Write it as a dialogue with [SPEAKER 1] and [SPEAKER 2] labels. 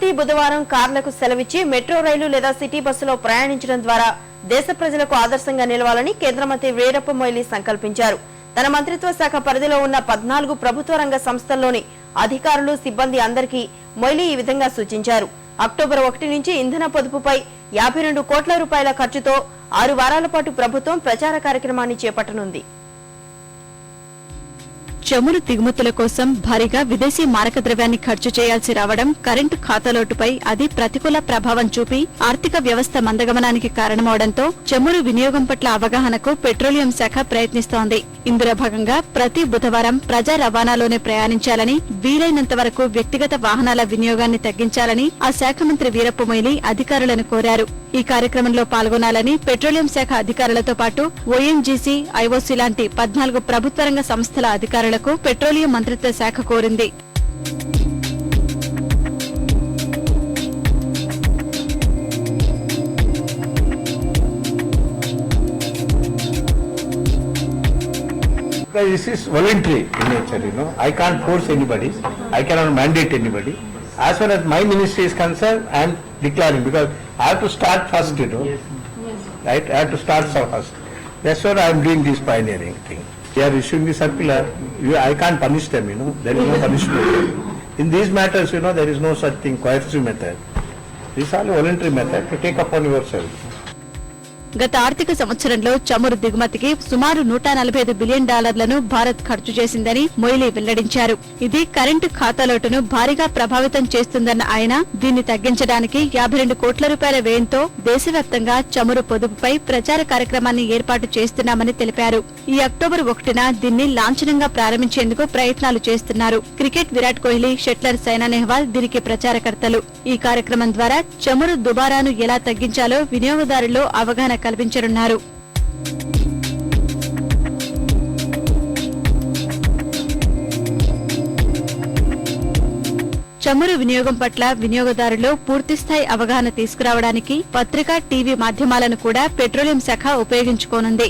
[SPEAKER 1] ప్రతి బుధవారం కార్లకు సెలవిచ్చి మెట్రో రైలు లేదా సిటీ బస్సులో ప్రయాణించడం ద్వారా దేశ ప్రజలకు ఆదర్శంగా నిలవాలని కేంద్ర మంత్రి వీరప్ప మొయిలీ సంకల్పించారు. తన మంత్రిత్వ శాఖ పరిధిలో ఉన్న 14 ప్రభుత్వ రంగ సంస్థల్లోని అధికారులు, సిబ్బంది అందరికీ మొయిలీ ఈ విధంగా సూచించారు. అక్టోబర్ 1 నుంచి ఇంధన పొదుపుపై 52 కోట్ల రూపాయల ఖర్చుతో 6 వారాల పాటు ప్రభుత్వం ప్రచార కార్యక్రమాన్ని చేపట్టనుంది.
[SPEAKER 2] చమురు దిగుమతుల కోసం భారీగా విదేశీ మారక ద్రవ్యాన్ని ఖర్చు చేయాల్సి రావడం, కరెంటు ఖాతాలోటుపై అది ప్రతికూల ప్రభావం చూపి ఆర్థిక వ్యవస్థ మందగమనానికి కారణమవడంతో చమురు వినియోగం పట్ల అవగాహనకు పెట్రోలియం శాఖ ప్రయత్నిస్తోంది. ఇందులో భాగంగా ప్రతి బుధవారం ప్రజా రవాణాలోనే ప్రయాణించాలని, వీలైనంత వరకు వ్యక్తిగత వాహనాల వినియోగాన్ని తగ్గించాలని ఆ శాఖ మంత్రి వీరప్ప మొయిలీ అధికారులను కోరారు. ఈ కార్యక్రమంలో పాల్గొనాలని పెట్రోలియం శాఖ అధికారులతో పాటు ఓఎన్జీసీ, ఐఓసీ లాంటి 14 ప్రభుత్వ రంగ సంస్థల అధికారులకు పెట్రోలియం మంత్రిత్వ శాఖ కోరింది.
[SPEAKER 3] This is voluntary in nature, I can't force anybody, I cannot mandate anybody. As far as my ministry is concerned, I am declaring because I have to start first, right? I have to start first. That's what I am doing this pioneering thing. They are issuing the circular. I can't punish them, there is no punishment. In these matters, there is no such thing, coercive method. This is all a voluntary method to take upon yourself.
[SPEAKER 2] గత ఆర్థిక సంవత్సరంలో చమురు దిగుమతికి సుమారు $145 billion Bharat ఖర్చు చేసిందని మొయిలీ వెల్లడించారు. ఇది current ఖాతాలోటును భారీగా ప్రభావితం చేస్తుందన్న ఆయన దీన్ని తగ్గించడానికి 52 కోట్ల రూపాయల వ్యయంతో దేశవ్యాప్తంగా చమురు పొదుపుపై ప్రచార కార్యక్రమాన్ని ఏర్పాటు చేస్తున్నామని తెలిపారు. ఈ అక్టోబర్ 1న దీన్ని లాంఛనంగా ప్రారంభించేందుకు ప్రయత్నాలు చేస్తున్నారు. క్రికెట్ విరాట్ కోహ్లీ, షట్లర్ సైనా నెహ్వాల్ దీనికి ప్రచారకర్తలు. ఈ కార్యక్రమం ద్వారా చమురు దుబారాను ఎలా తగ్గించాలో వినియోగదారుల్లో అవగాహన కల్పించనున్నారు. చమురు వినియోగం పట్ల వినియోగదారుల్లో పూర్తిస్థాయి అవగాహన తీసుకురావడానికి పత్రికా, టీవీ మాధ్యమాలను కూడా పెట్రోలియం శాఖ ఉపయోగించుకోనుంది.